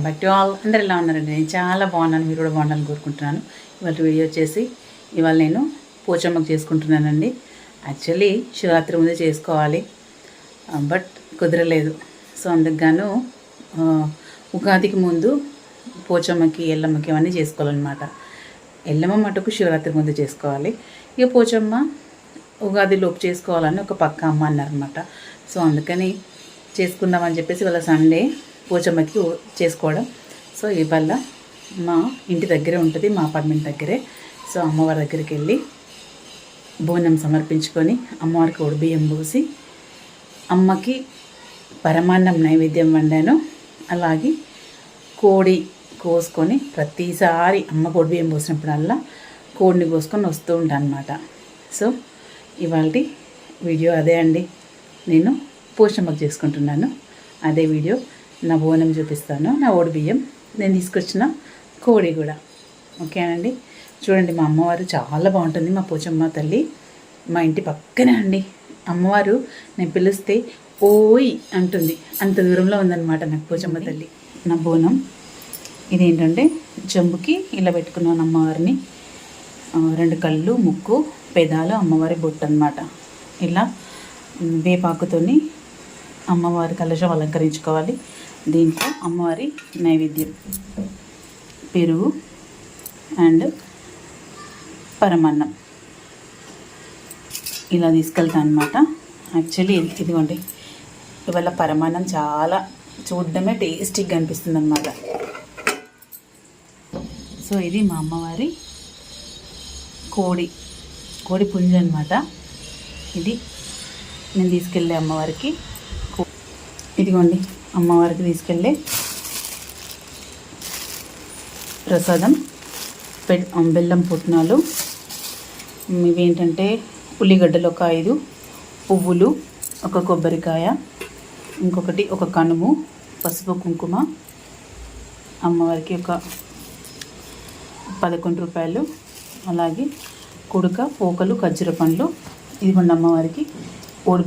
Back to all. అందరు ఎలా ఉన్నారండి? నేను చాలా బాగున్నాను, మీరు కూడా బాగుండాలని కోరుకుంటున్నాను. ఇవాళ వీడియో వచ్చేసి ఇవాళ నేను పోచమ్మకు చేసుకుంటున్నానండి. యాక్చువల్లీ శివరాత్రి ముందే చేసుకోవాలి, బట్ కుదరలేదు. సో అందుకు గాను ఉగాదికి ముందు పోచమ్మకి ఎల్లమ్మకి అవన్నీ చేసుకోవాలన్నమాట. ఎల్లమ్మ మటుకు శివరాత్రి ముందు చేసుకోవాలి, ఇక పోచమ్మ ఉగాది లోపు చేసుకోవాలని ఒక పక్క అమ్మ అన్నారనమాట. సో అందుకని చేసుకుందామని చెప్పేసి ఇవాళ సండే పోచమ్మకి చేసుకోవడం. సో ఇవాళ మా ఇంటి దగ్గరే ఉంటుంది, మా అపార్ట్మెంట్ దగ్గరే. సో అమ్మవారి దగ్గరికి వెళ్ళి బోనం సమర్పించుకొని అమ్మవారికి బియ్యం పోసి అమ్మకి పరమాన్నం నైవేద్యం వండాను. అలాగే కోడి కోసుకొని ప్రతిసారి అమ్మ బియ్యం పోసినప్పుడల్లా కోడిని కోసుకొని వస్తూ ఉంటాను అనమాట. సో ఇవాళ వీడియో అదే అండి, నేను పోచమ్మకు చేసుకుంటున్నాను. అదే వీడియో, నా బోనం చూపిస్తాను, నా బియ్యం, నేను తీసుకొచ్చిన కోడి కూడా. ఓకేనండి. చూడండి, మా అమ్మవారు చాలా బాగుంటుంది. మా పోచమ్మ తల్లి మా ఇంటి పక్కనే అండి. అమ్మవారు నేను పిలిస్తే ఓయ్ అంటుంది, అంత దూరంలో ఉందన్నమాట నాకు పోచమ్మ తల్లి. నా బోనం ఇదేంటంటే చెంబుకి ఇలా పెట్టుకున్నాను అమ్మవారిని. 2 కళ్ళు, ముక్కు, పెదాలు, అమ్మవారి బొట్టు అనమాట. ఇలా వేపాకుతోని అమ్మవారి కలశం అలంకరించుకోవాలి. దీంట్లో అమ్మవారి నైవేద్యం పెరుగు అండ్ పరమాన్నం ఇలా తీసుకెళ్తాను అనమాట. యాక్చువల్లీ ఇదిగోండి, ఇవాళ పరమాన్నం చాలా చూడడమే టేస్టీగా అనిపిస్తుంది అనమాట. సో ఇది మా అమ్మవారి కోడి పుంజ అనమాట. ఇది నేను తీసుకెళ్ళే అమ్మవారికి. ఇదిగోండి అమ్మవారికి తీసుకెళ్ళే ప్రసాదం, బెల్లం పుట్నాలు, ఇవేంటంటే ఉల్లిగడ్డలు ఒక 5, పువ్వులు, ఒక కొబ్బరికాయ, ఇంకొకటి ఒక కనుము, పసుపు కుంకుమ, అమ్మవారికి ఒక 11 రూపాయలు, అలాగే కుడుక, పోకలు, ఖర్జూర పండ్లు. ఇదిగోండి అమ్మవారికి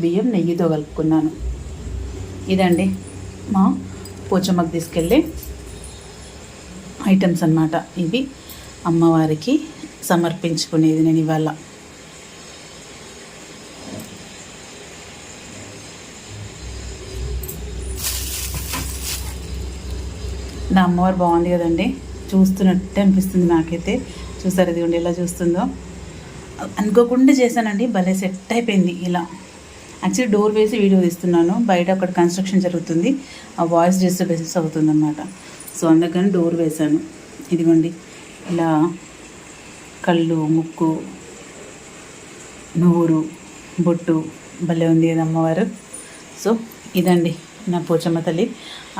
బియ్యం నెయ్యితో కలుపుకున్నాను. ఇదండి మా పోచమ్మకు తీసుకెళ్ళే ఐటమ్స్ అన్నమాట. ఇవి అమ్మవారికి సమర్పించుకునేది నేను ఇవాళ. నా అమ్మవారు బాగుంది కదండి, చూస్తున్నట్టే అనిపిస్తుంది నాకైతే. చూసారు ఇదిగోండి ఎలా చూస్తుందో. అనుకోకుండా చేశానండి, భలే సెట్ అయిపోయింది ఇలా. యాక్చువల్లీ డోర్ వేసి వీడియో తీస్తున్నాను, బయట అక్కడ కన్స్ట్రక్షన్ జరుగుతుంది, ఆ వాయిస్ డిస్టర్బెన్స్ అవుతుంది అన్నమాట. సో అందుకని డోర్ వేశాను. ఇదిగోండి ఇలా కళ్ళు, ముక్కు, నూరు, బొట్టు, భలే ఉంది కదా అమ్మవారు. సో ఇదండి నా పోచమ్మ తల్లి.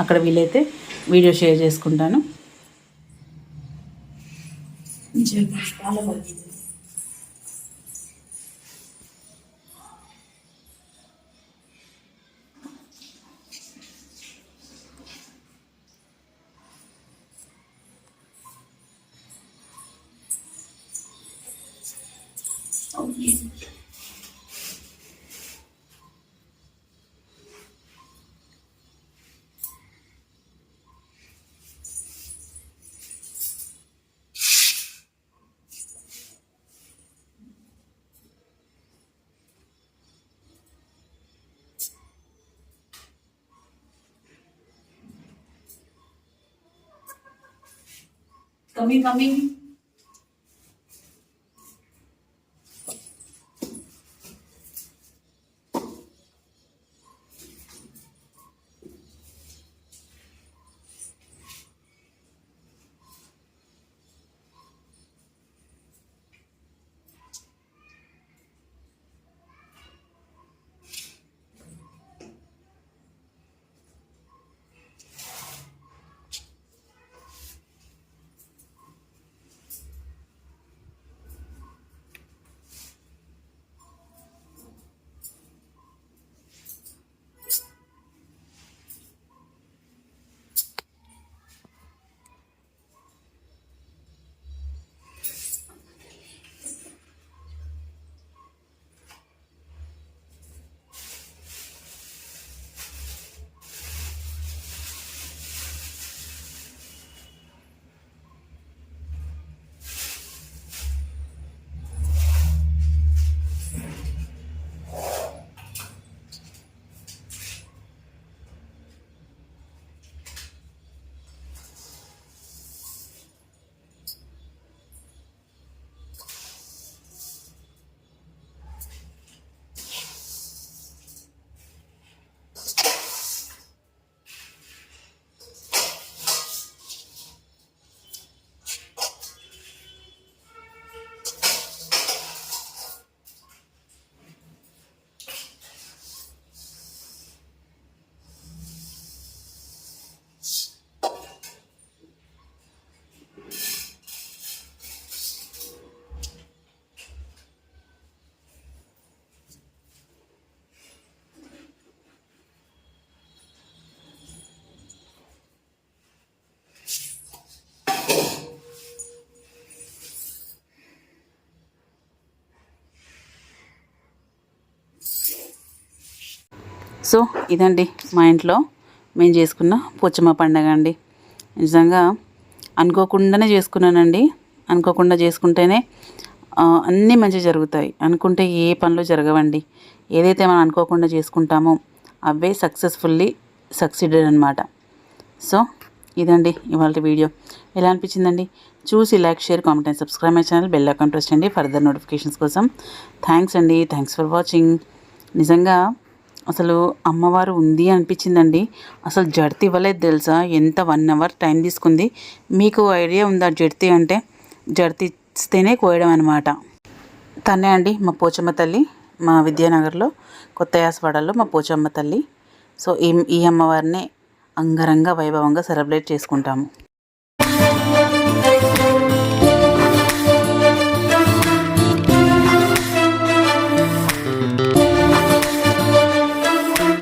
అక్కడ వీలైతే వీడియో షేర్ చేసుకుంటాను. Coming. సో ఇదండి మా ఇంట్లో మేము చేసుకున్న పోచమ్మ పండగ అండి. నిజంగా అనుకోకుండానే చేసుకున్నానండి. అనుకోకుండా చేసుకుంటేనే అన్నీ మంచి జరుగుతాయి. అనుకుంటే ఏ పనులు జరగవండి. ఏదైతే మనం అనుకోకుండా చేసుకుంటామో అవే సక్సీడెడ్ అనమాట. సో ఇదండి ఇవాళ వీడియో. ఎలా అనిపించిందండి? చూసి like, share, comment and subscribe my channel. Bell icon press చేయండి ఫర్దర్ నోటిఫికేషన్స్ కోసం. థ్యాంక్స్ అండి. Thanks for watching. నిజంగా అసలు అమ్మవారు ఉంది అనిపించిందండి. అసలు జడతి ఇవ్వలేదు తెలుసా? ఎంత 1 అవర్ టైం తీసుకుంది. మీకు ఐడియా ఉందా జడతి అంటే? జడతి ఇస్తేనే కోయడం అనమాట. తనే అండి మా పోచమ్మ తల్లి. మా విద్యానగర్లో కొత్త యాసవాడలో మా పోచమ్మ తల్లి. సో ఈ అమ్మవారిని అంగరంగ వైభవంగా సెలబ్రేట్ చేసుకుంటాము.